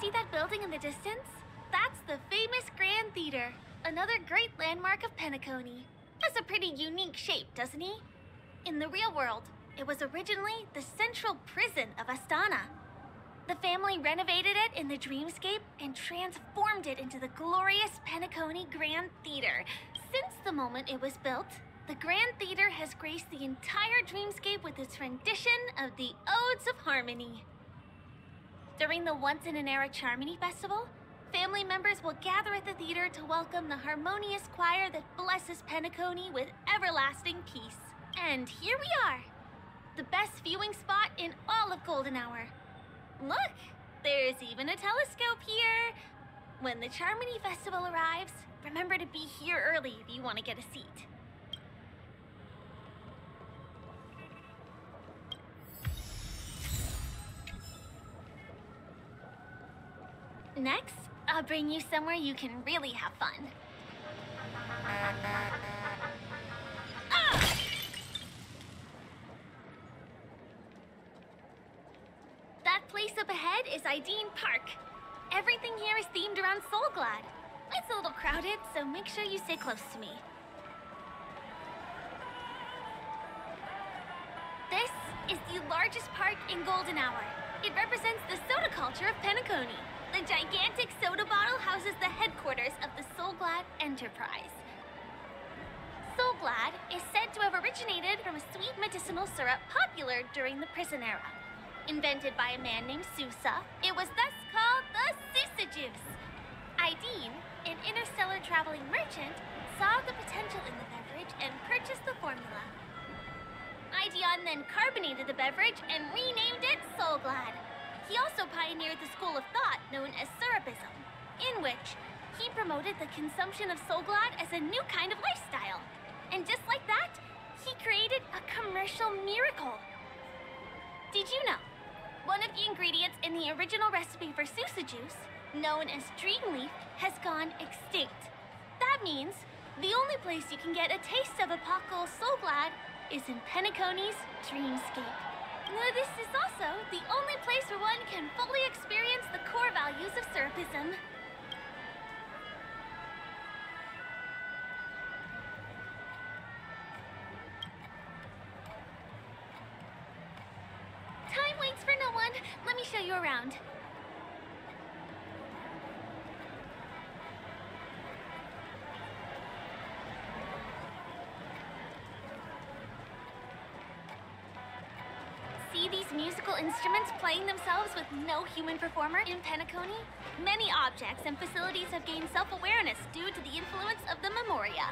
see that building in the distance? That's the famous Grand Theater, another great landmark of Penacony. Has a pretty unique shape, doesn't he? In the real world, it was originally the central prison of Astana. The family renovated it in the dreamscape and transformed it into the glorious Penacony Grand Theater. Since the moment it was built, the Grand Theater has graced the entire dreamscape with its rendition of the Odes of Harmony. During the Once-in-an-Era Charmony Festival, family members will gather at the theater to welcome the harmonious choir that blesses Penacony with everlasting peace. And here we are, the best viewing spot in all of Golden Hour. Look, there's even a telescope here. When the Charmony Festival arrives, remember to be here early if you want to get a seat. Next, I'll bring you somewhere you can really have fun. Ah! That place up ahead is Ideen Park. Everything here is themed around Soulglad. It's a little crowded, so make sure you stay close to me. This is the largest park in Golden Hour. It represents the soda culture of Penacony. The gigantic soda bottle houses the headquarters of the Soulglad Enterprise. Soulglad is said to have originated from a sweet medicinal syrup popular during the prison era. Invented by a man named Sousa, it was thus called the Sousa Juice. Ideen, an interstellar traveling merchant, saw the potential in the beverage and purchased the formula. Ideon then carbonated the beverage and renamed it Soulglad. He also pioneered the school of thought known as Syrupism, in which he promoted the consumption of Soulglad as a new kind of lifestyle. And just like that, he created a commercial miracle. Did you know? One of the ingredients in the original recipe for Sousa Juice, known as Dreamleaf, has gone extinct. That means the only place you can get a taste of Apocalypse Soulglad is in Penacony's dreamscape. This is also the only place where one can fully experience the core values of Syrupism. Time waits for no one. Let me show you around. See these musical instruments playing themselves with no human performer in Penacony? Many objects and facilities have gained self-awareness due to the influence of the Memoria.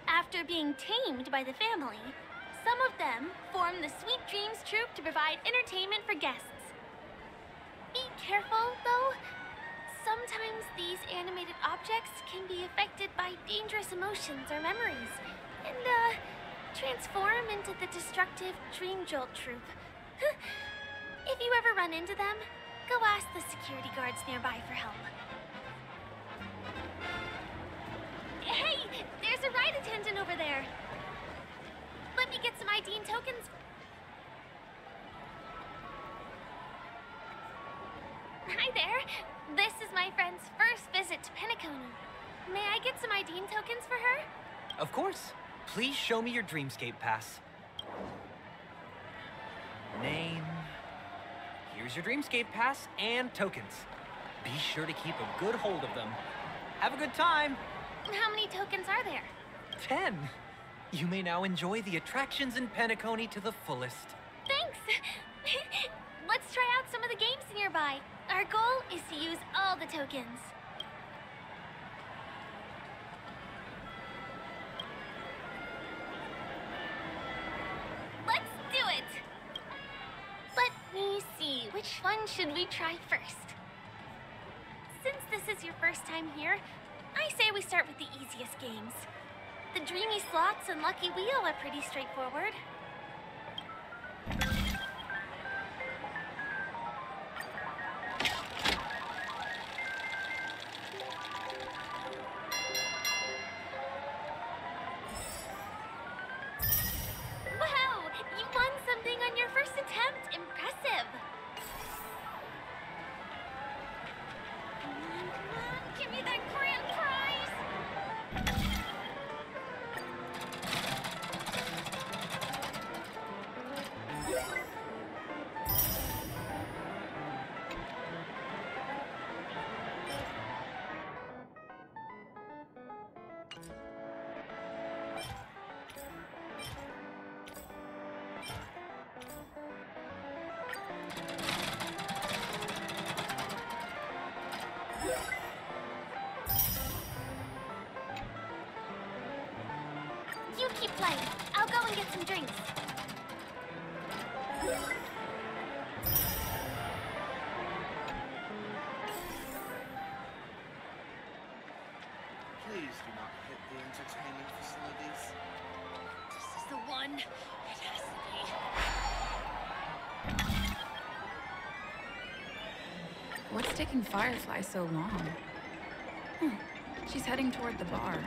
After being tamed by the family, some of them form the Sweet Dreams Troupe to provide entertainment for guests. Be careful, though. Sometimes these animated objects can be affected by dangerous emotions or memories, and transform into the destructive Dream Jolt Troupe. If you ever run into them, go ask the security guards nearby for help. Hey, there's a ride attendant over there. Let me get some Ideen tokens. Hi there. This is my friend's first visit to Penacony. May I get some Ideen tokens for her? Of course. Please show me your Dreamscape pass. Name. Here's your Dreamscape pass and tokens. Be sure to keep a good hold of them. Have a good time. How many tokens are there? 10. You may now enjoy the attractions in Penacony to the fullest. Thanks. Let's try out some of the games nearby. Our goal is to use all the tokens. Let's do it! Let me see, which one should we try first? Since this is your first time here, I say we start with the easiest games. The Dreamy Slots and Lucky Wheel are pretty straightforward. Wow! You won something on your first attempt! Impressive! me that grand prize! You keep playing. I'll go and get some drinks. Please do not hit the entertainment facilities. This is the one. It has to be. What's taking Firefly so long? She's heading toward the bar.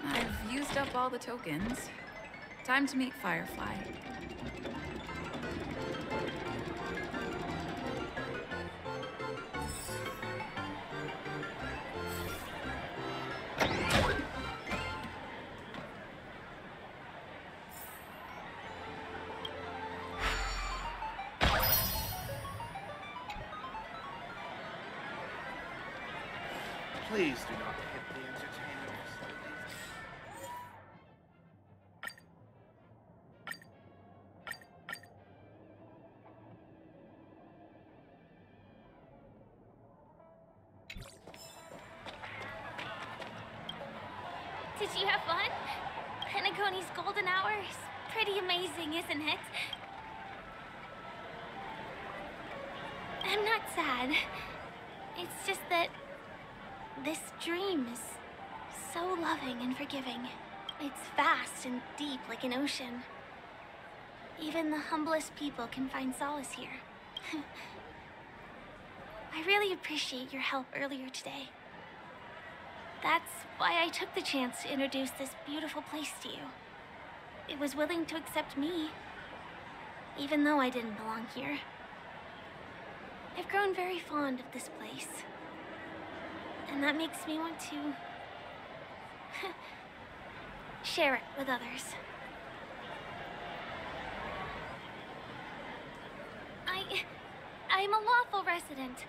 I've used up all the tokens. Time to meet Firefly. Please do not hit the entertainment facilities. Did you have fun? Penacony's golden hour is pretty amazing, isn't it? I'm not sad. It's just that this dream is so loving and forgiving. It's vast and deep like an ocean. Even the humblest people can find solace here. I really appreciate your help earlier today. That's why I took the chance to introduce this beautiful place to you. It was willing to accept me, even though I didn't belong here. I've grown very fond of this place. And that makes me want to share it with others. I'm a lawful resident.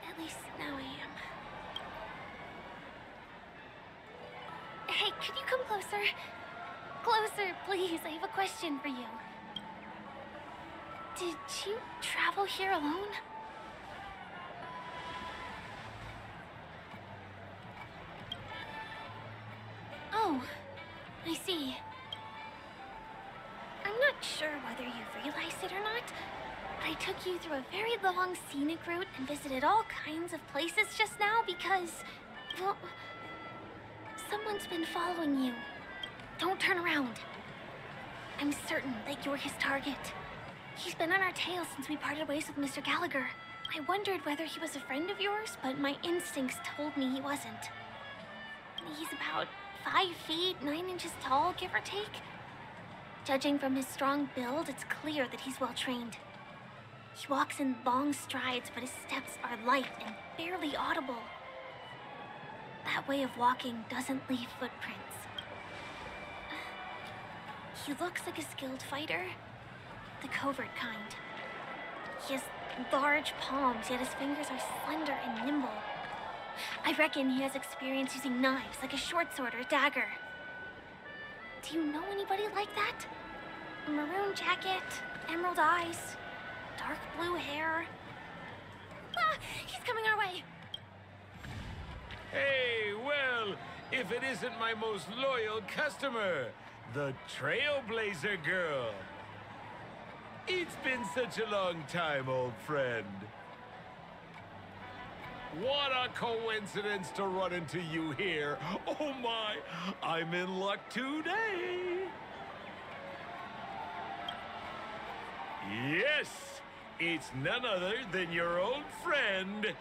At least now I am. Hey, could you come closer? Closer, please. I have a question for you. Did you travel here alone? Oh, I see. I'm not sure whether you realized it or not, but I took you through a very long scenic route and visited all kinds of places just now because, well, someone's been following you. Don't turn around. I'm certain that you're his target. He's been on our tail since we parted ways with Mr. Gallagher. I wondered whether he was a friend of yours, but my instincts told me he wasn't. He's about 5 feet, 9 inches tall, give or take. Judging from his strong build, it's clear that he's well trained. He walks in long strides, but his steps are light and barely audible. That way of walking doesn't leave footprints. He looks like a skilled fighter, the covert kind. He has large palms, yet his fingers are slender and nimble. I reckon he has experience using knives like a short sword or dagger. Do you know anybody like that? A maroon jacket, emerald eyes, dark blue hair. Ah, he's coming our way. Hey, well, if it isn't my most loyal customer, the Trailblazer Girl. It's been such a long time, old friend. What a coincidence to run into you here. Oh my, I'm in luck today. Yes, it's none other than your old friend,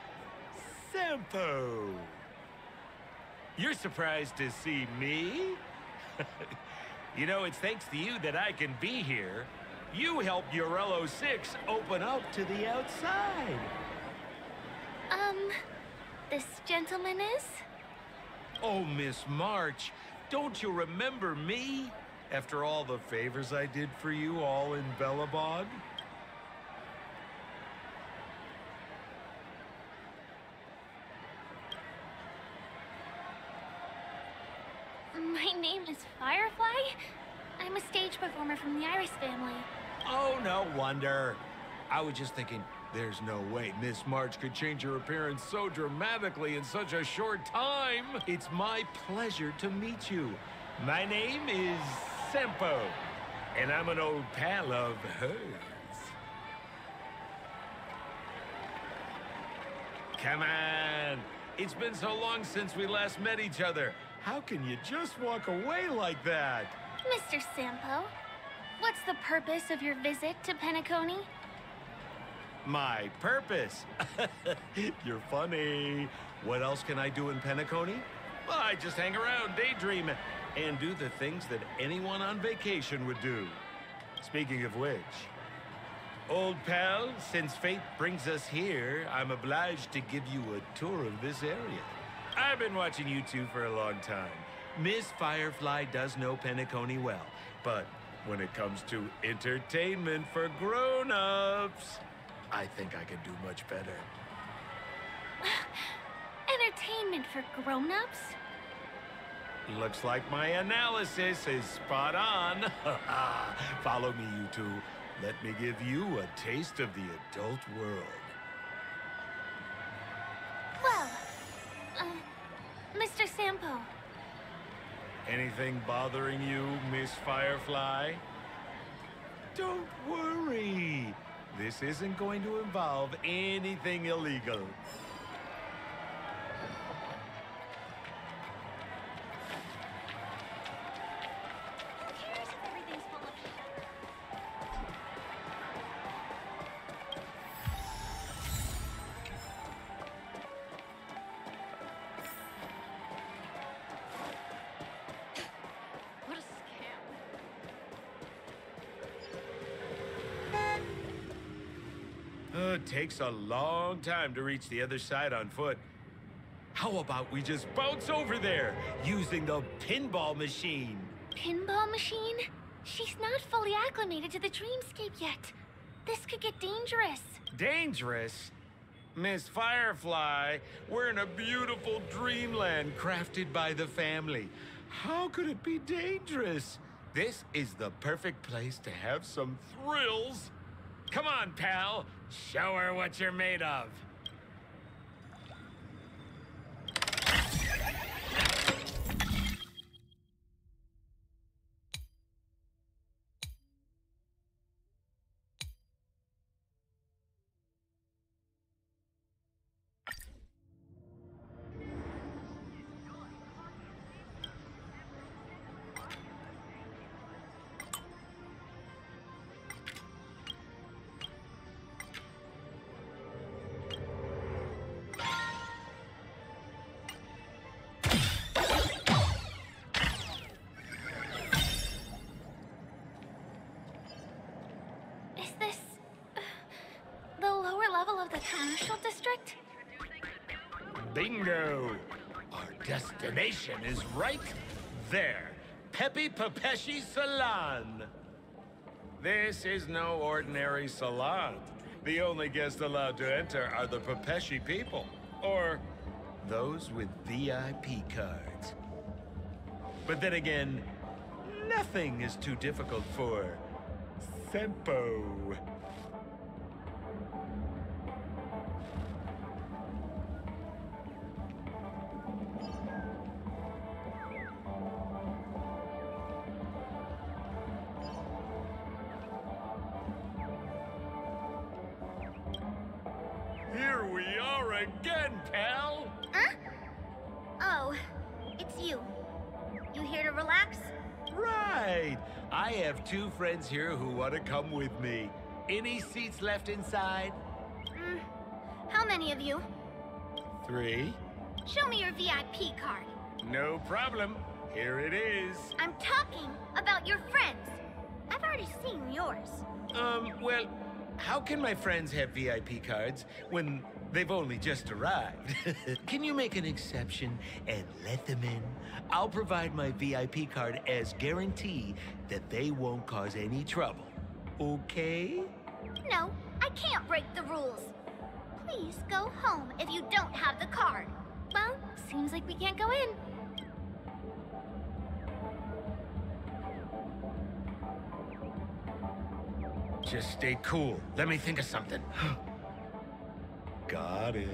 Sampo. You're surprised to see me? You know, it's thanks to you that I can be here. You helped Urello 6 open up to the outside. This gentleman is? Oh, Miss March, don't you remember me? After all the favors I did for you all in Bellabog? My name is Firefly. I'm a stage performer from the Iris family. Oh, no wonder. I was just thinking, there's no way Miss March could change her appearance so dramatically in such a short time. It's my pleasure to meet you. My name is Sampo, and I'm an old pal of hers. Come on. It's been so long since we last met each other. How can you just walk away like that? Mr. Sampo, what's the purpose of your visit to Penacony? My purpose? You're funny. What else can I do in Penacony? Well, I just hang around, daydream, and do the things that anyone on vacation would do. Speaking of which, old pal, since fate brings us here, I'm obliged to give you a tour of this area. I've been watching you two for a long time. Miss Firefly does know Penacony well, but when it comes to entertainment for grown-ups, I think I could do much better. Entertainment for grown-ups? Looks like my analysis is spot on. Follow me, you two. Let me give you a taste of the adult world. Well, Mr. Sampo. Anything bothering you, Miss Firefly? Don't worry. This isn't going to involve anything illegal. Who cares if everything's full of What a scam. It takes a long time to reach the other side on foot. How about we just bounce over there using the pinball machine? Pinball machine? She's not fully acclimated to the dreamscape yet. This could get dangerous. Dangerous? Miss Firefly, we're in a beautiful dreamland crafted by the family. How could it be dangerous? This is the perfect place to have some thrills. Come on, pal. Show her what you're made of. Is this the lower level of the commercial district? Bingo! Our destination is right there. Peppy Papeshi Salon. This is no ordinary salon. The only guests allowed to enter are the Papeshi people. Or those with VIP cards. But then again, nothing is too difficult for Sempo. Here we are again, pal! Huh? Oh, it's you. You here to relax? Right! I have two friends here who want to come with me. Any seats left inside? How many of you? 3. Show me your VIP card. No problem. Here it is. I'm talking about your friends. I've already seen yours. Well, how can my friends have VIP cards when they've only just arrived? Can you make an exception and let them in? I'll provide my VIP card as guarantee that they won't cause any trouble. Okay? No, I can't break the rules. Please go home if you don't have the card. Well, seems like we can't go in. Just stay cool. Let me think of something. Got it.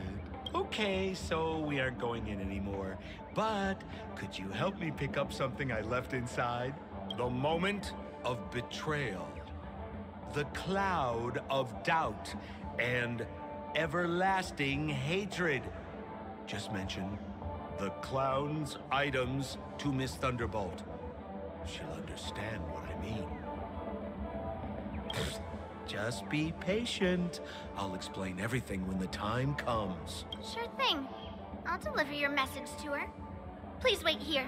Okay, so we aren't going in anymore. But could you help me pick up something I left inside? The moment of betrayal. The cloud of doubt and everlasting hatred. Just mention the clown's items to Miss Thunderbolt. She'll understand what I mean. Just be patient. I'll explain everything when the time comes. Sure thing. I'll deliver your message to her. Please wait here.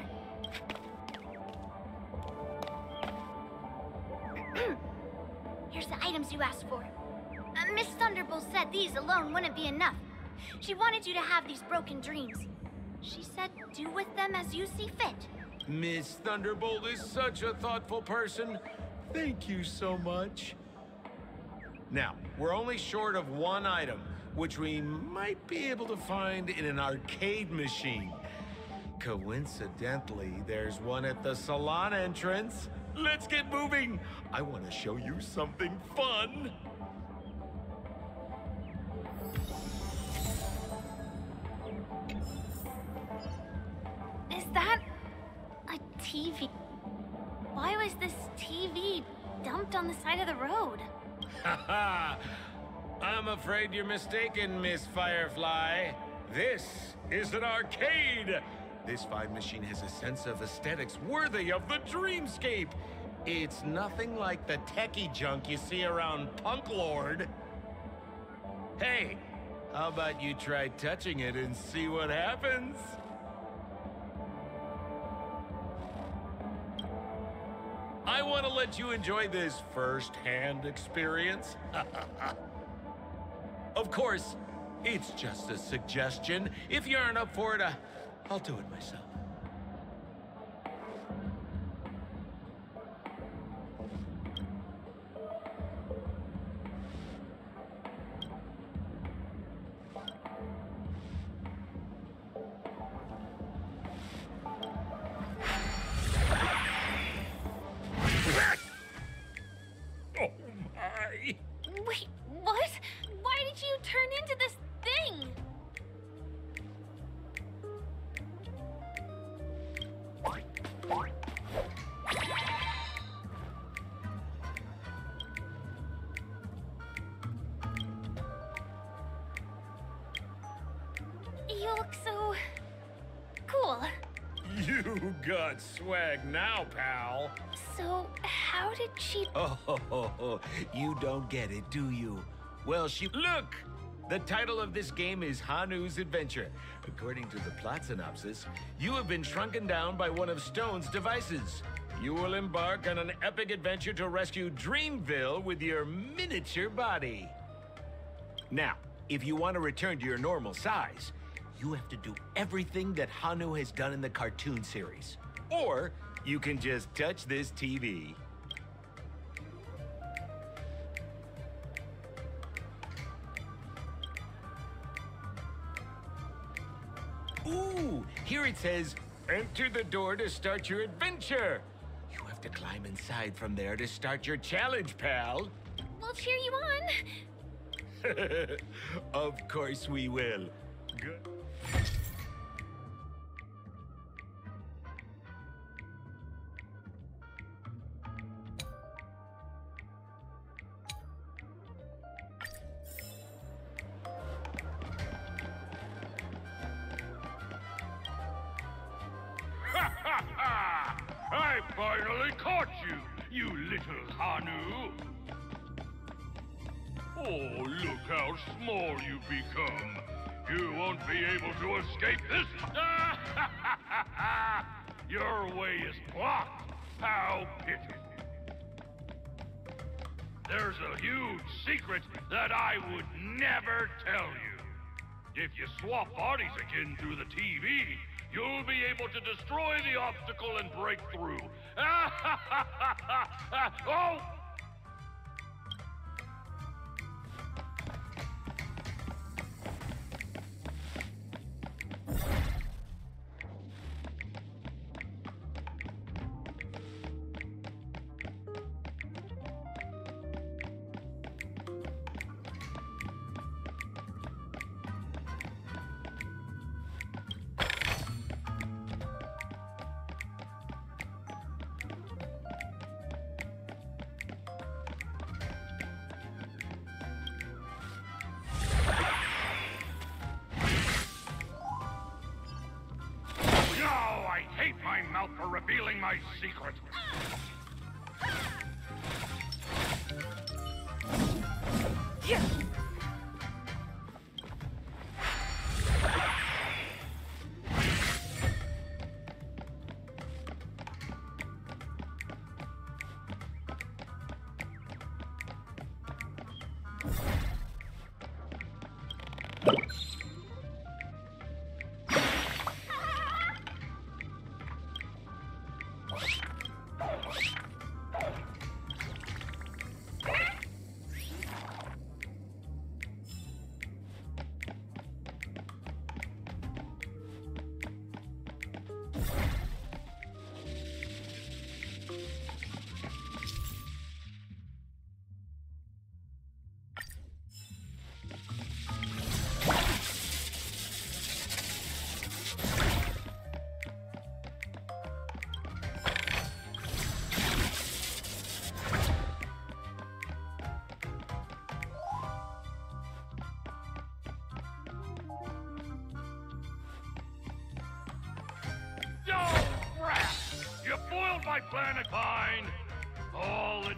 Here's the items you asked for. Miss Thunderbolt said these alone wouldn't be enough. She wanted you to have these broken dreams. She said do with them as you see fit. Miss Thunderbolt is such a thoughtful person. Thank you so much. Now, we're only short of one item, which we might be able to find in an arcade machine. Coincidentally, there's one at the salon entrance. Let's get moving. I want to show you something fun. Is that a TV? Why was this TV dumped on the side of the road? Haha! I'm afraid you're mistaken, Miss Firefly. This is an arcade. This fine machine has a sense of aesthetics worthy of the dreamscape. It's nothing like the techie junk you see around Punk Lord. Hey, how about you try touching it and see what happens? I want to let you enjoy this first-hand experience. Of course, it's just a suggestion. If you aren't up for it, I'll do it myself. Oh my! Wait, what? Why did you turn into this thing? You look so cool. You got swag now, pal. So, how did she... Oh, you don't get it, do you? Well, Look! The title of this game is Hanu's Adventure. According to the plot synopsis, you have been shrunken down by one of Stone's devices. You will embark on an epic adventure to rescue Dreamville with your miniature body. Now, if you want to return to your normal size, you have to do everything that Hanu has done in the cartoon series. Or you can just touch this TV. Ooh, here it says, enter the door to start your adventure. You have to climb inside from there to start your challenge, pal. We'll cheer you on. Of course we will. Good. I finally caught you, you little Hanu. Oh, look how small you've become. You won't be able to escape this. Your way is blocked. How pity. There's a huge secret that I would never tell you. If you swap bodies again through the TV, you'll be able to destroy the obstacle and break through. Oh! I hate my mouth for revealing my secret. Yeah. Oh, crap! You foiled my plan of kind. All it...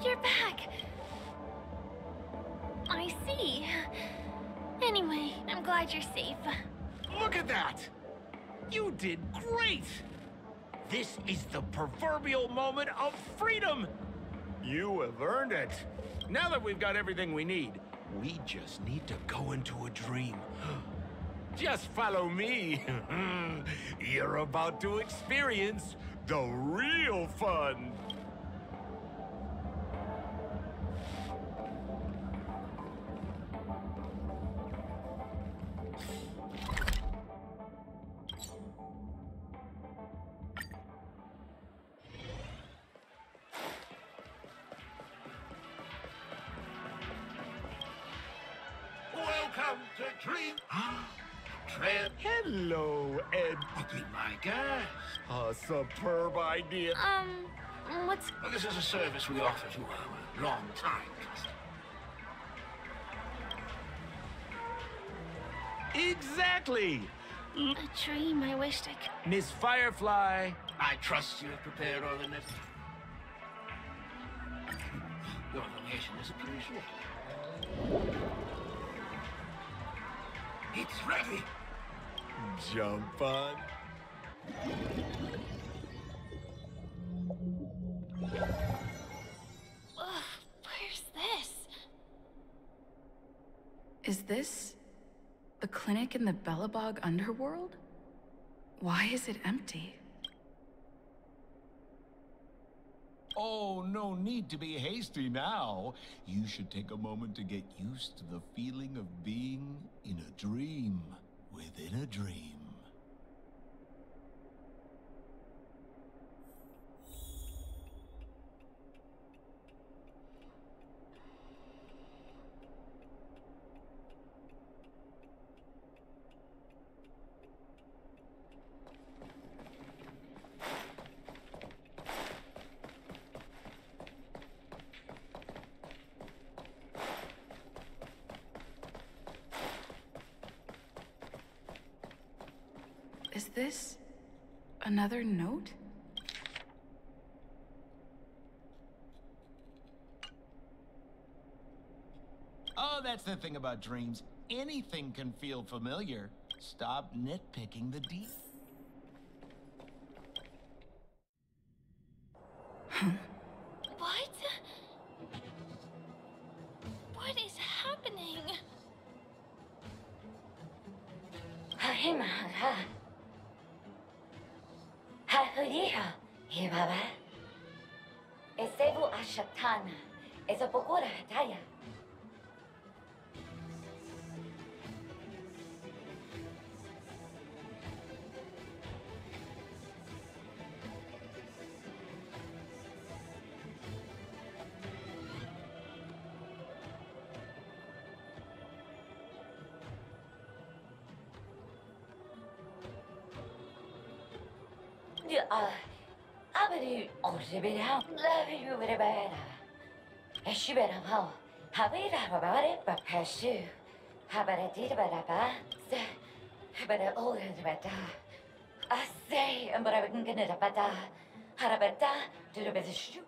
You're back. I see. Anyway, I'm glad you're safe. Look at that! You did great! This is the proverbial moment of freedom! You have earned it. Now that we've got everything we need, we just need to go into a dream. Just follow me. You're about to experience the real fun. Welcome to Dream. Tread. Hello, Ed. Be my guest. A superb idea. What's... Well, this is a service we offer to our long-time customers. Exactly. A dream I wished I could... Miss Firefly. I trust you have prepared all the necessary. Your donation is appreciated. It's ready. Jump on. Is this the clinic in the Bellabog underworld? Why is it empty? Oh, no need to be hasty now. You should take a moment to get used to the feeling of being in a dream within a dream. Is this another note? Oh, that's the thing about dreams. Anything can feel familiar. Stop nitpicking the deep. What? What is happening? Esevu Ashatana, Ezopokura Hataya. Abadu Oshibera, love you with a better. Eshibera Ho, Habira Babare, Papashu, Habaratita Baraba, but I owe it better. I say, but I wouldn't get it a better. Harabata to the best.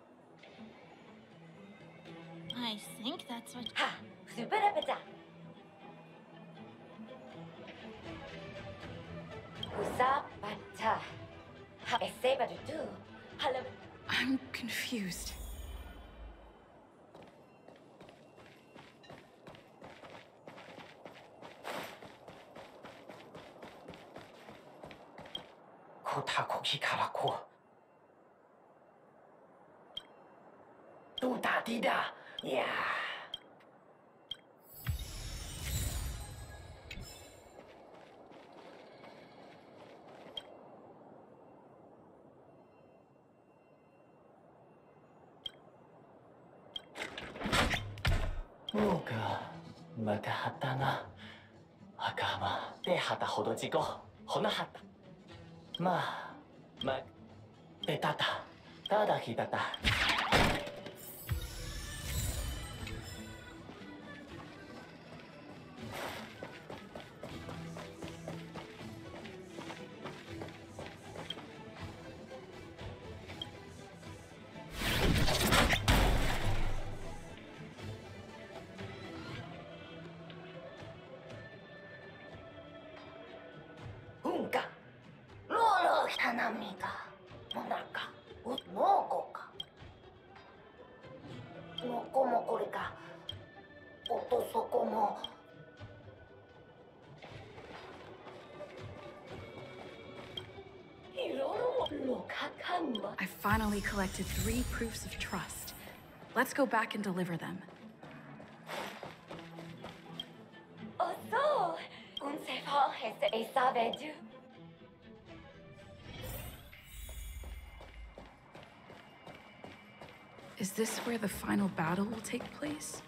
I think that's what. Ha, super better. Usapata. I say, but do. Hello. I'm confused. Kotakoki Karako. Tuta Dida. Yeah. Moka, Matahatana, Akama, Tehata Hodojigo, Honahata. Ma, Betata, Tada Hitata. Hunka. Lolo Hanamiga. Monarca. Mokoka. Mokomokorika. Otosokomo. I finally collected 3 proofs of trust. Let's go back and deliver them. Oso. Unsefa es esavedu. Is this where the final battle will take place?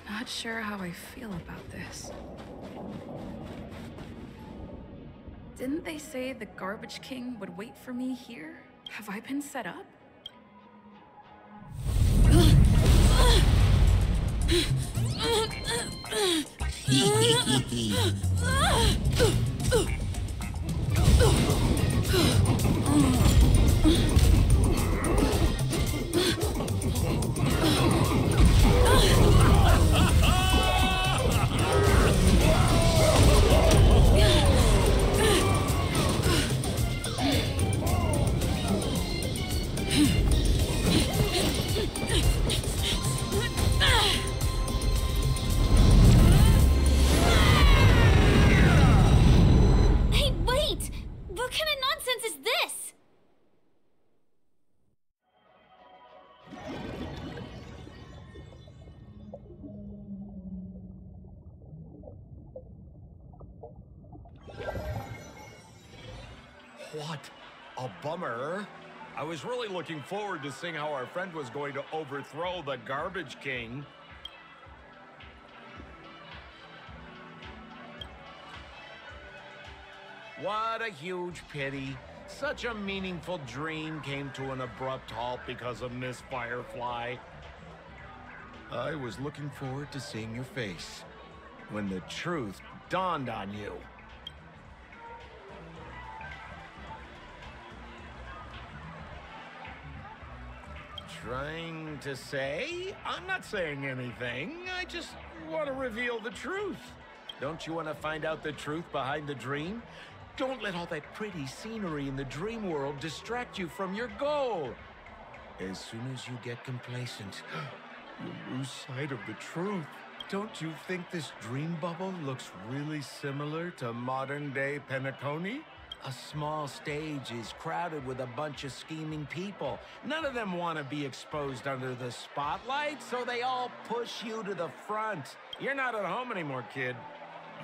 Not sure how I feel about this. Didn't they say the Garbage King would wait for me here? Have I been set up? What a bummer. I was really looking forward to seeing how our friend was going to overthrow the Garbage King. What a huge pity. Such a meaningful dream came to an abrupt halt because of Miss Firefly. I was looking forward to seeing your face when the truth dawned on you. Trying to say? I'm not saying anything. I just want to reveal the truth. Don't you want to find out the truth behind the dream? Don't let all that pretty scenery in the dream world distract you from your goal. As soon as you get complacent, you lose sight of the truth. Don't you think this dream bubble looks really similar to modern-day Penacony? A small stage is crowded with a bunch of scheming people. None of them want to be exposed under the spotlight, so they all push you to the front. You're not at home anymore, kid.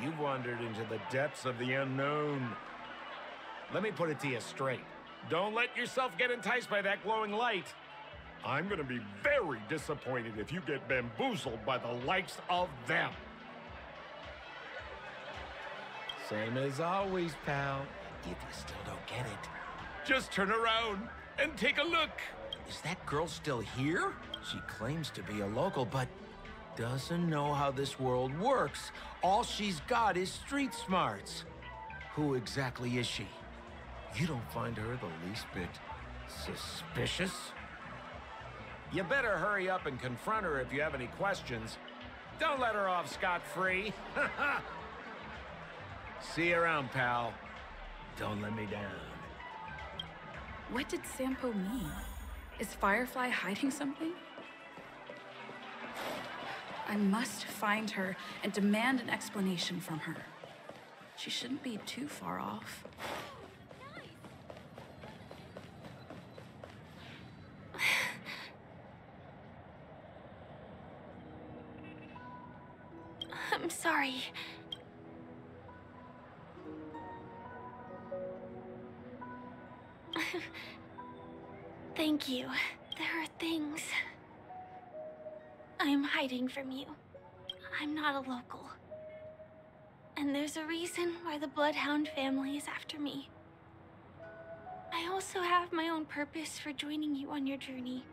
You've wandered into the depths of the unknown. Let me put it to you straight. Don't let yourself get enticed by that glowing light. I'm gonna be very disappointed if you get bamboozled by the likes of them. Same as always, pal. If you still don't get it, just turn around and take a look. Is that girl still here? She claims to be a local, but doesn't know how this world works. All she's got is street smarts. Who exactly is she? You don't find her the least bit suspicious? You better hurry up and confront her if you have any questions. Don't let her off scot-free. See you around, pal. Don't let me down. What did Sampo mean? Is Firefly hiding something? I must find her and demand an explanation from her. She shouldn't be too far off. I'm sorry. Thank you. There are things I'm hiding from you. I'm not a local. And there's a reason why the Bloodhound family is after me. I also have my own purpose for joining you on your journey.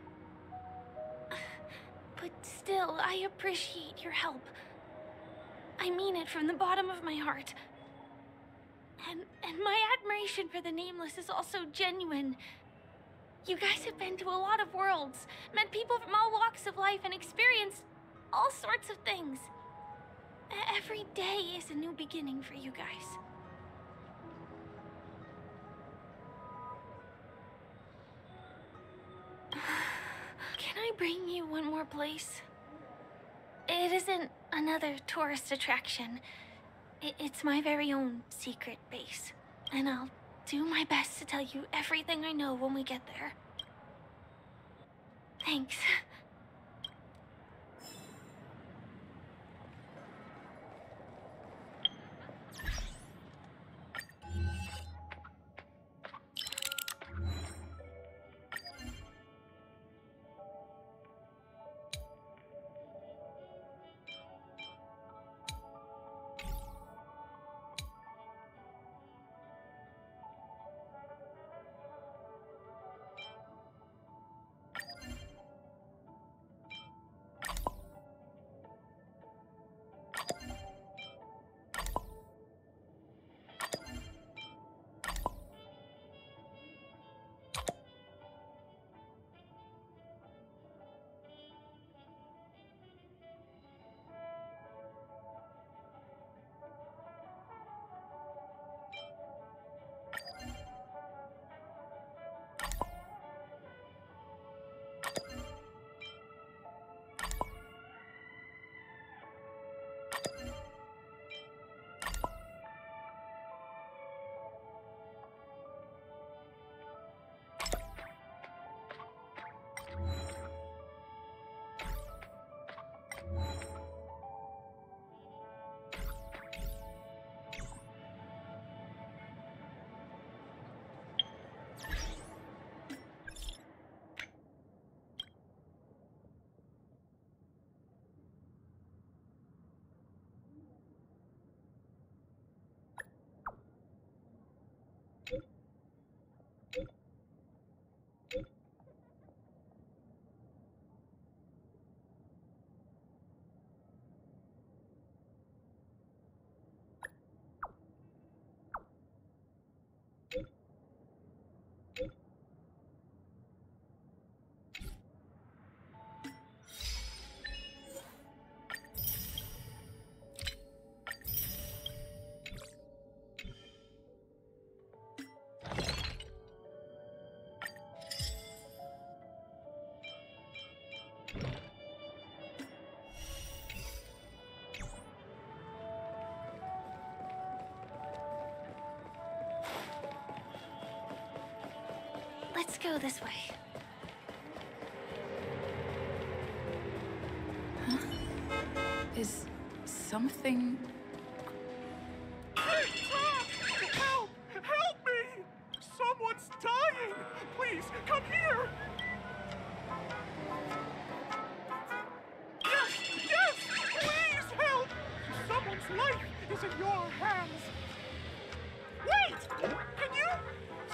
But still, I appreciate your help. I mean it from the bottom of my heart. And my admiration for the Nameless is also genuine. You guys have been to a lot of worlds, met people from all walks of life, and experienced all sorts of things. Every day is a new beginning for you guys. Can I bring you one more place? It isn't another tourist attraction. It's my very own secret base. And I'll do my best to tell you everything I know when we get there. Thanks. go this way. Huh? Is something... Hey, Tom! Help! Help me! Someone's dying! Please, come here! Yes! Yes! Please help! Someone's life is in your hands! Wait! Can you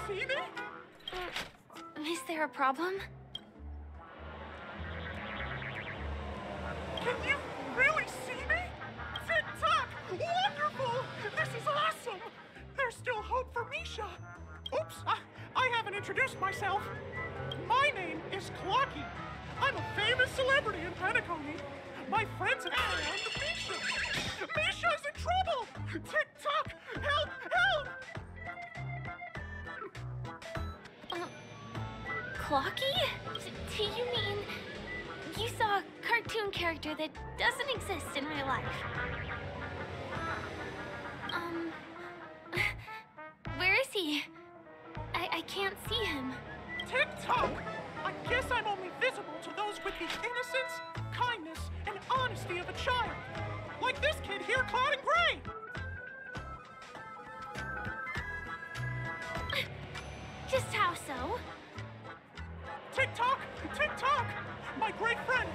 see me? Is there a problem? Can you really see me? Tick-tock! Wonderful! This is awesome! There's still hope for Misha! Oops, I haven't introduced myself. My name is Clocky. I'm a famous celebrity in Penacony. My friends and Misha! Misha's in trouble! Tick-tock! Help! Help! Clocky? Do you mean you saw a cartoon character that doesn't exist in real life? Where is he? I can't see him. Tick-tock! I guess I'm only visible to those with the innocence, kindness, and honesty of a child. Like this kid here clad in gray. Just how so? Tick-tock! Tick-tock! My great friend,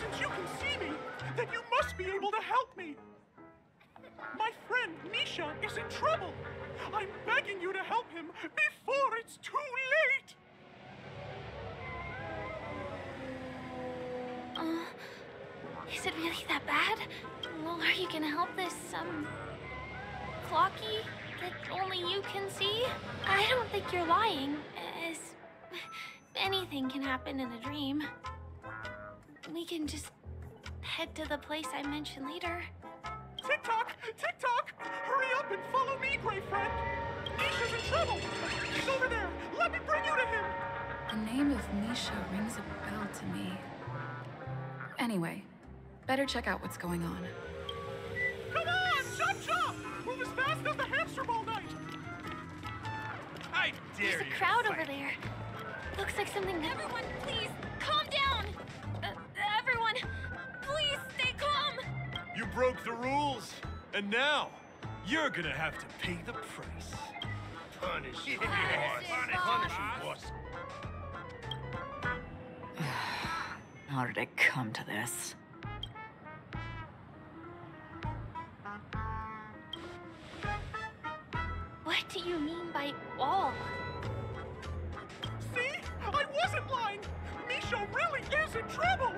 since you can see me, then you must be able to help me. My friend Misha is in trouble. I'm begging you to help him before it's too late. Is it really that bad? Well, are you gonna help this, Clocky that only you can see? I don't think you're lying, as anything can happen in a dream. We can just head to the place I mentioned later. Tick-tock! Tick-tock! Hurry up and follow me, great friend! Misha's in trouble! He's over there! Let me bring you to him! The name of Misha rings a bell to me. Anyway, better check out what's going on. Come on! Chop chop! Move as fast as the hamster ball night! I dare you. There's a crowd over there. Looks like something... Everyone, please, calm down! Everyone, please stay calm! You broke the rules, and now you're gonna have to pay the price. Punish you, Punish you, boss. How did it come to this? What do you mean by all? See? I wasn't lying! Misha really is in trouble!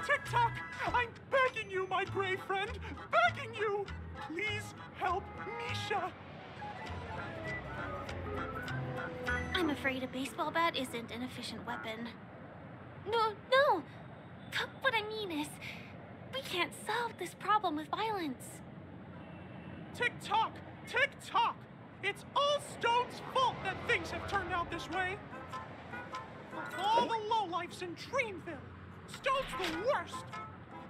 Tick-tock! I'm begging you, my brave friend! Begging you! Please help Misha! I'm afraid a baseball bat isn't an efficient weapon. No! What I mean is, we can't solve this problem with violence. Tick-tock! Tick-tock! It's all Stone's fault that things have turned out this way! Of all the lowlifes in Dreamville, Stone's the worst!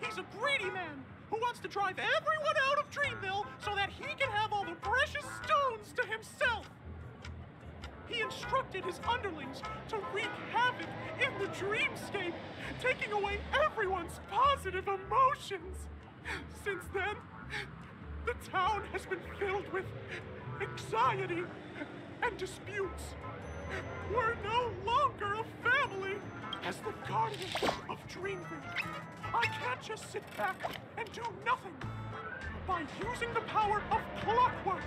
He's a greedy man who wants to drive everyone out of Dreamville so that he can have all the precious stones to himself! He instructed his underlings to wreak havoc in the dreamscape, taking away everyone's positive emotions! Since then, the town has been filled with anxiety and disputes. We're no longer a family. As the guardian of Dreamville, I can't just sit back and do nothing. By using the power of clockwork,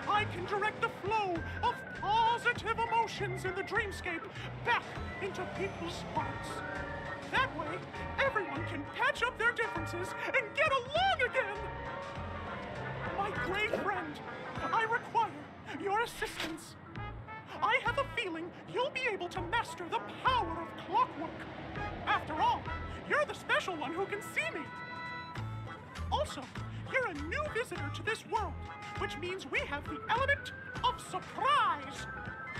I can direct the flow of positive emotions in the dreamscape back into people's hearts. That way, everyone can patch up their differences and get along again. My great friend, I require your assistance. I have a feeling you'll be able to master the power of clockwork. After all, you're the special one who can see me. Also, you're a new visitor to this world, which means we have the element of surprise.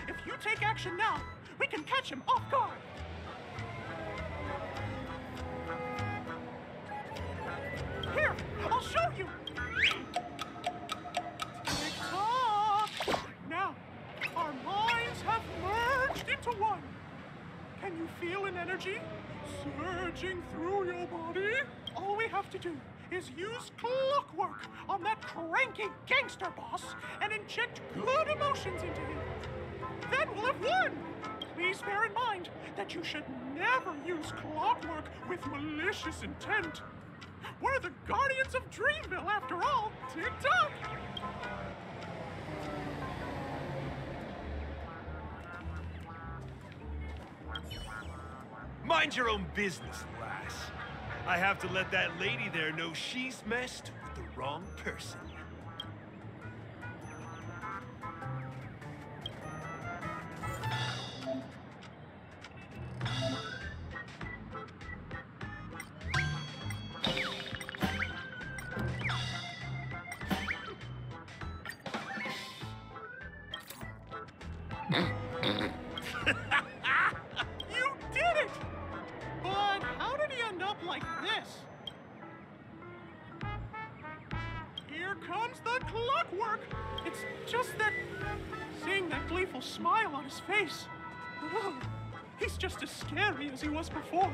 If you take action now, we can catch him off guard. Here, I'll show you. Tick-tock. Now, our minds have surging through your body. All we have to do is use clockwork on that cranky gangster boss and inject good emotions into him. Then we'll have won! Please bear in mind that you should never use clockwork with malicious intent. We're the Guardians of Dreamville, after all. Tick-tock! Mind your own business, lass. I have to let that lady there know she's messed with the wrong person. You did it! But how did he end up like this? Here comes the clockwork! It's just that... seeing that gleeful smile on his face... ugh, he's just as scary as he was before.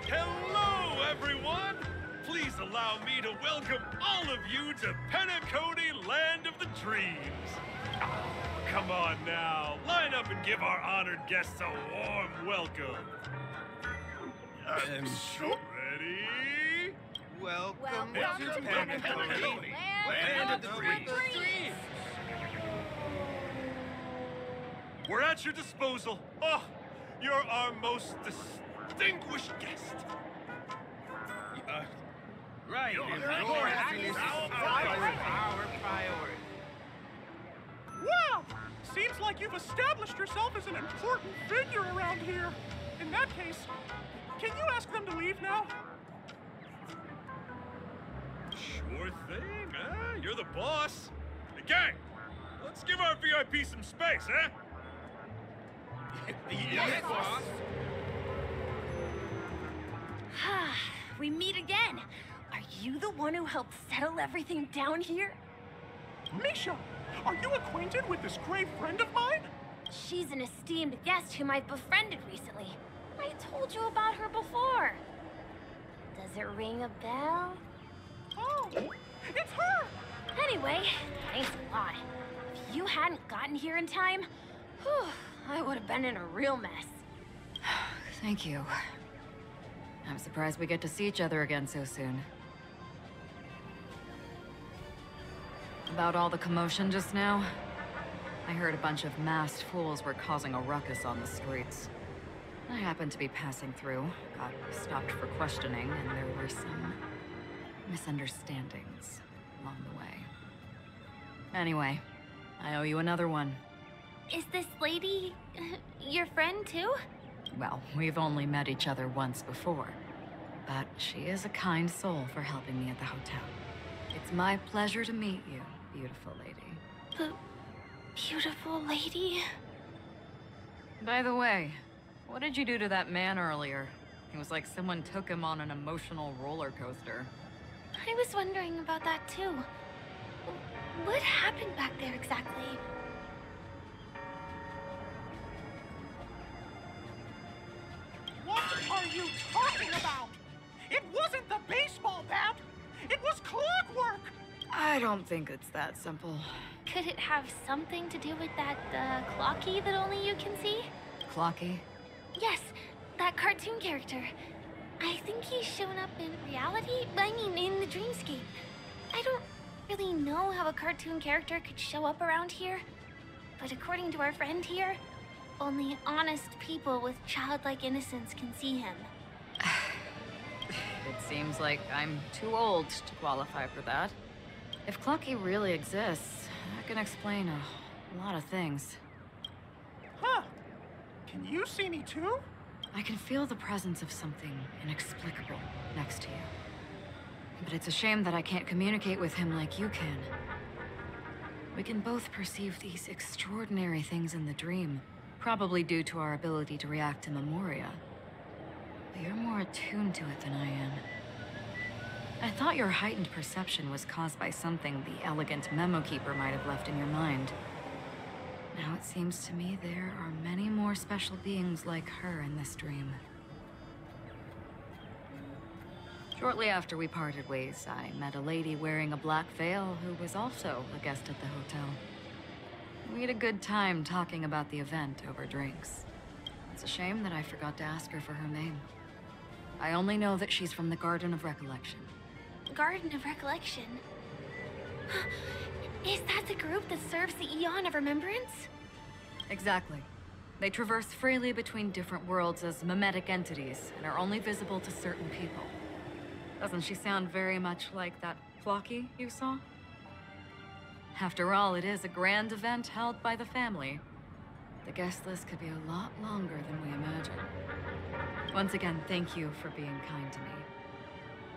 Hello, everyone! Please allow me to welcome all of you to Penacony, Land of the Dreams. Oh, come on now, line up and give our honored guests a warm welcome. Ready? Welcome to Penacony, Land of the Dreams. We're at your disposal. Oh, you're our most distinguished guest. Right. Your happiness is our priority. Wow! Seems like you've established yourself as an important figure around here. In that case, can you ask them to leave now? Sure thing, huh? You're the boss. Hey, gang, let's give our VIP some space, huh? Yes, boss. We meet again. Are you the one who helped settle everything down here? Misha, are you acquainted with this great friend of mine? She's an esteemed guest whom I've befriended recently. I told you about her before. Does it ring a bell? Oh, it's her! Anyway, thanks a lot. If you hadn't gotten here in time, whew, I would have been in a real mess. Thank you. I'm surprised we get to see each other again so soon. About all the commotion just now, I heard a bunch of masked fools were causing a ruckus on the streets. I happened to be passing through, got stopped for questioning, and there were some misunderstandings along the way. Anyway, I owe you another one. Is this lady your friend too? Well, we've only met each other once before, but she is a kind soul for helping me at the hotel. It's my pleasure to meet you, beautiful lady. The beautiful lady? By the way, what did you do to that man earlier? It was like someone took him on an emotional roller coaster. I was wondering about that too. What happened back there exactly? What are you talking about? It wasn't the baseball bat! It was clockwork! I don't think it's that simple. Could it have something to do with that, clocky that only you can see? Clocky? Yes, that cartoon character. I think he's shown up in reality. I mean, in the dreamscape. I don't really know how a cartoon character could show up around here. But according to our friend here, only honest people with childlike innocence can see him. It seems like I'm too old to qualify for that. If Clocky really exists, that can explain a lot of things. Huh. Can you see me too? I can feel the presence of something inexplicable next to you. But it's a shame that I can't communicate with him like you can. We can both perceive these extraordinary things in the dream, probably due to our ability to react to memoria. But you're more attuned to it than I am. I thought your heightened perception was caused by something the elegant memo keeper might have left in your mind. Now it seems to me there are many more special beings like her in this dream. Shortly after we parted ways, I met a lady wearing a black veil who was also a guest at the hotel. We had a good time talking about the event over drinks. It's a shame that I forgot to ask her for her name. I only know that she's from the Garden of Recollection. Garden of Recollection? Is that the group that serves the Eon of Remembrance? Exactly. They traverse freely between different worlds as mimetic entities and are only visible to certain people. Doesn't she sound very much like that Flocky you saw? After all, it is a grand event held by the family. The guest list could be a lot longer than we imagined. Once again, thank you for being kind to me.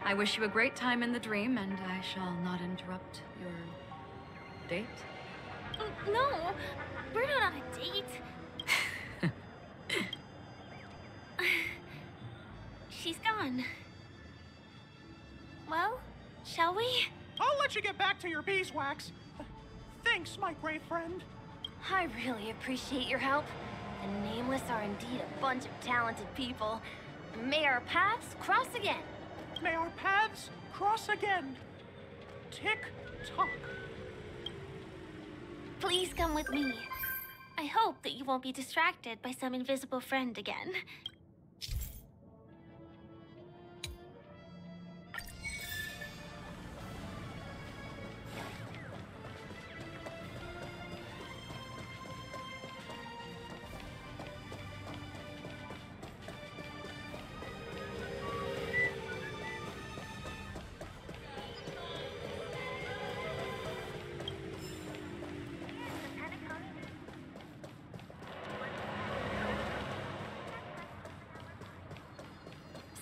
I wish you a great time in the dream, and I shall not interrupt your date. No, we're not on a date. She's gone. Well, shall we? I'll let you get back to your beeswax. Thanks, my brave friend. I really appreciate your help. The Nameless are indeed a bunch of talented people. May our paths cross again. May our paths cross again. Tick-tock. Please come with me. I hope that you won't be distracted by some invisible friend again.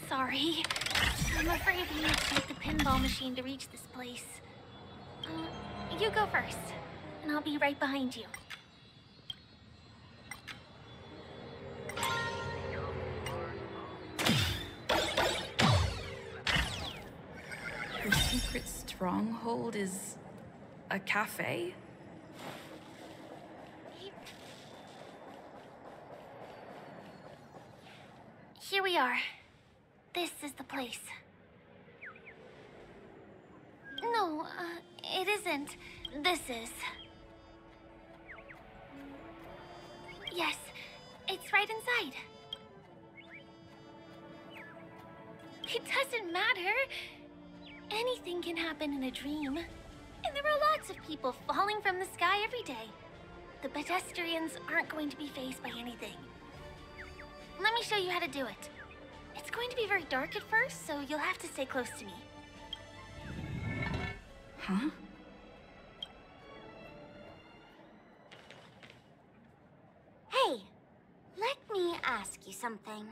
Sorry. I'm afraid we need to take the pinball machine to reach this place. You go first, and I'll be right behind you. Her secret stronghold is a cafe? Here we are. This is the place. No, it isn't. This is. Yes, it's right inside. It doesn't matter. Anything can happen in a dream. And there are lots of people falling from the sky every day. The pedestrians aren't going to be fazed by anything. Let me show you how to do it. It's going to be very dark at first, so you'll have to stay close to me. Huh? Hey, let me ask you something.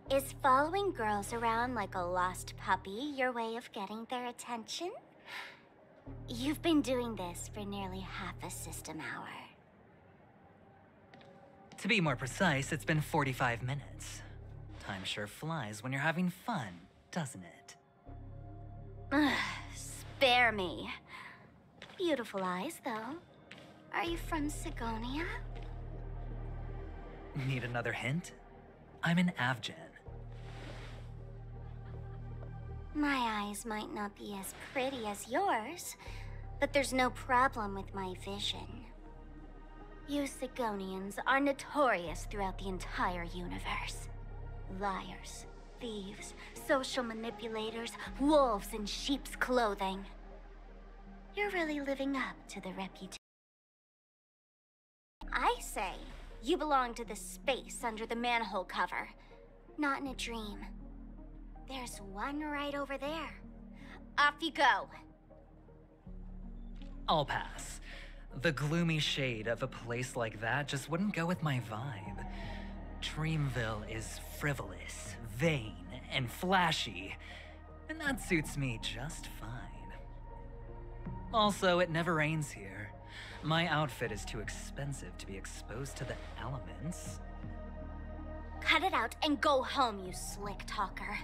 Is following girls around like a lost puppy your way of getting their attention? You've been doing this for nearly half a system hour. To be more precise, it's been 45 minutes. Time sure flies when you're having fun, doesn't it? Spare me. Beautiful eyes, though. Are you from Sigonia? Need another hint? I'm an Avgen. My eyes might not be as pretty as yours, but there's no problem with my vision. You Sigonians are notorious throughout the entire universe. Liars, thieves, social manipulators, wolves in sheep's clothing. You're really living up to the reputation. I say, you belong to the space under the manhole cover, not in a dream. There's one right over there. Off you go. I'll pass. The gloomy shade of a place like that just wouldn't go with my vibe. Dreamville is frivolous, vain, and flashy, and that suits me just fine. Also, it never rains here. My outfit is too expensive to be exposed to the elements. Cut it out and go home, you slick talker.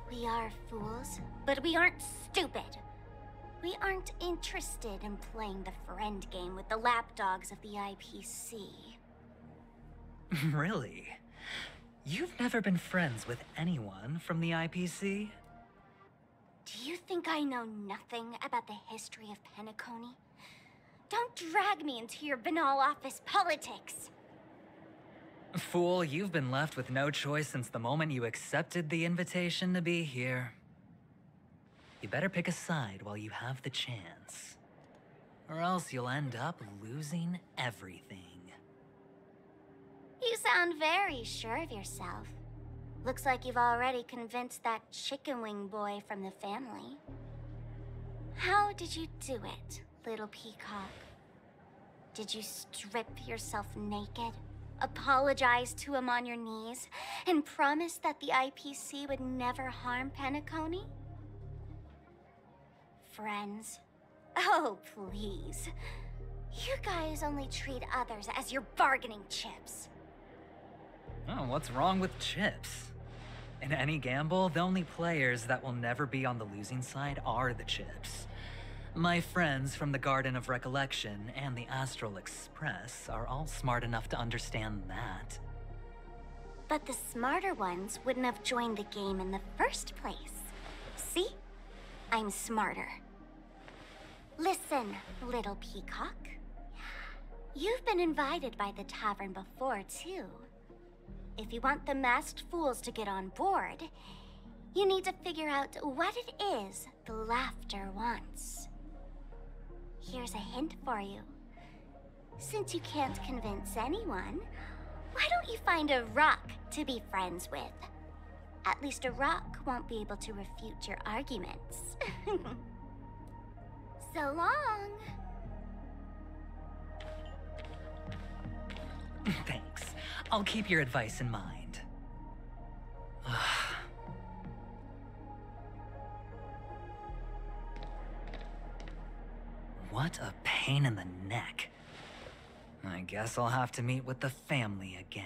We are fools, but we aren't stupid. We aren't interested in playing the friend game with the lapdogs of the IPC. Really? You've never been friends with anyone from the IPC? Do you think I know nothing about the history of Penacony? Don't drag me into your banal office politics! Fool, you've been left with no choice since the moment you accepted the invitation to be here. You better pick a side while you have the chance. Or else you'll end up losing everything. You sound very sure of yourself. Looks like you've already convinced that chicken wing boy from the family. How did you do it, little peacock? Did you strip yourself naked, apologize to him on your knees, and promise that the IPC would never harm Penacony? Friends? Oh, please. You guys only treat others as your bargaining chips. Oh, what's wrong with chips? In any gamble, the only players that will never be on the losing side are the chips. My friends from the Garden of Recollection and the Astral Express are all smart enough to understand that. But the smarter ones wouldn't have joined the game in the first place. See? I'm smarter. Listen, little peacock. You've been invited by the tavern before, too. If you want the masked fools to get on board, you need to figure out what it is the laughter wants. Here's a hint for you. Since you can't convince anyone, why don't you find a rock to be friends with? At least a rock won't be able to refute your arguments. So long. Thanks. I'll keep your advice in mind. What a pain in the neck. I guess I'll have to meet with the family again.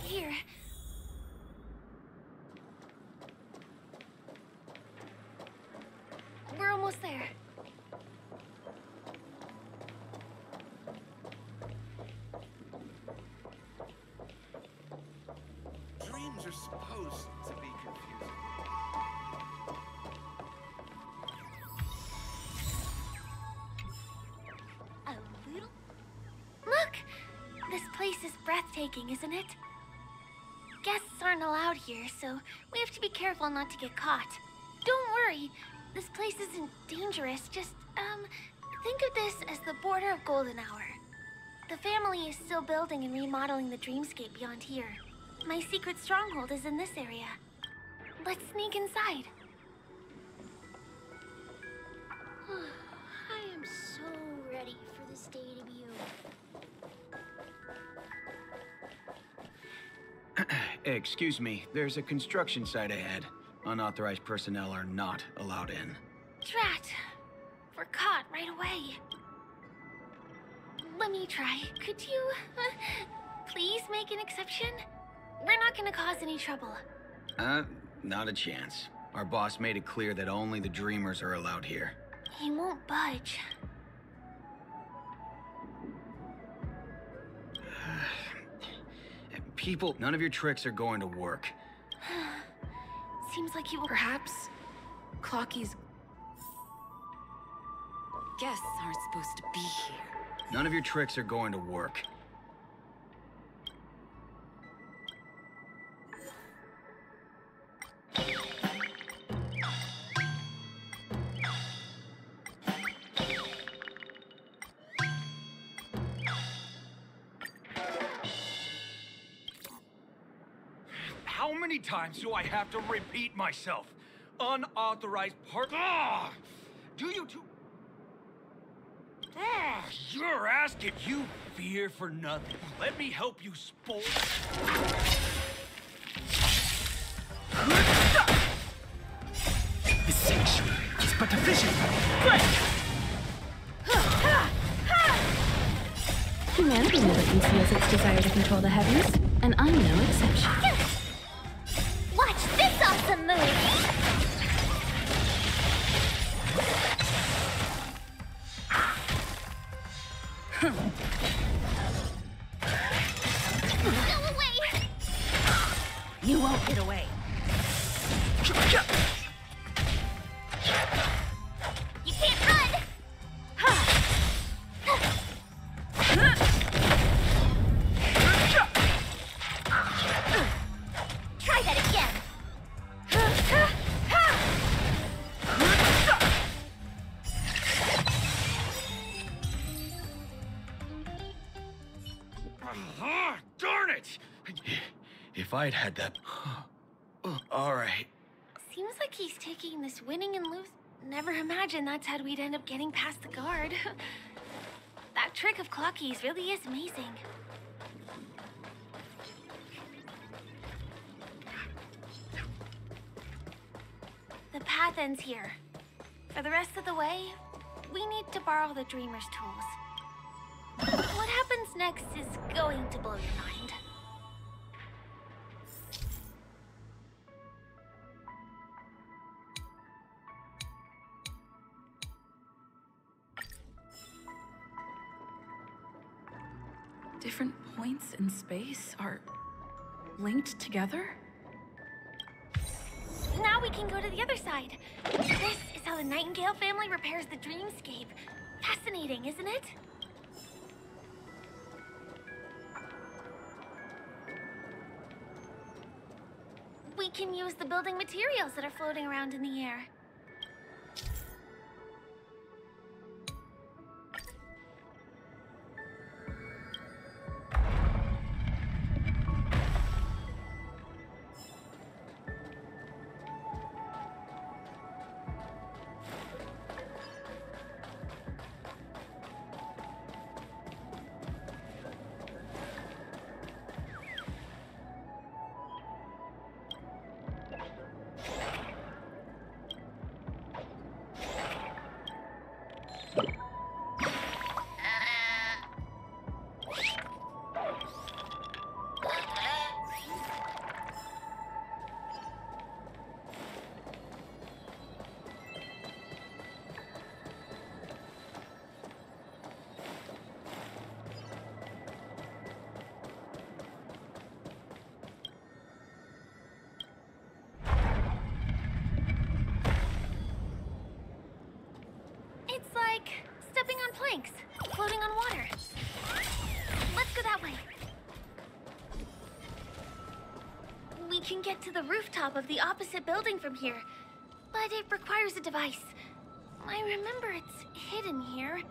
Here. We're almost there. Dreams are supposed to be confusing. A little? Look! This place is breathtaking, isn't it? Guests aren't allowed here, so we have to be careful not to get caught. Don't worry, this place isn't dangerous. Just, think of this as the border of Golden Hour. The family is still building and remodeling the dreamscape beyond here. My secret stronghold is in this area. Let's sneak inside. I am so ready for this day to be over. Excuse me, there's a construction site ahead. Unauthorized personnel are not allowed in. Drat! We're caught right away. Let me try. Could you, please make an exception? We're not gonna cause any trouble. Not a chance. Our boss made it clear that only the dreamers are allowed here. He won't budge. People, none of your tricks are going to work. Seems like you will. Perhaps Clocky's Guests aren't supposed to be here. None of your tricks are going to work. How many times do I have to repeat myself? Unauthorized part. Ah! Do you two? Ah, you're asking. You fear for nothing. Let me help you, sport. The sanctuary is but a vision. Break! Humanity never conceals its desire to control the heavens, and I'm no exception. Watch this awesome move! Go away! You won't get away. You can't run! Try that again! Darn it! If I'd had that... All right. Seems like he's taking this winning and lose. Never imagined that's how we'd end up getting past the guard. That trick of Clocky's really is amazing. The path ends here. For the rest of the way, we need to borrow the Dreamer's tools. What happens next is going to blow your mind. Different points in space are linked together? Now we can go to the other side. This is how the Nightingale family repairs the dreamscape. Fascinating, isn't it? We can use the building materials that are floating around in the air. It's like stepping on planks, floating on water. Let's go that way. We can get to the rooftop of the opposite building from here, but it requires a device. I remember it's hidden here.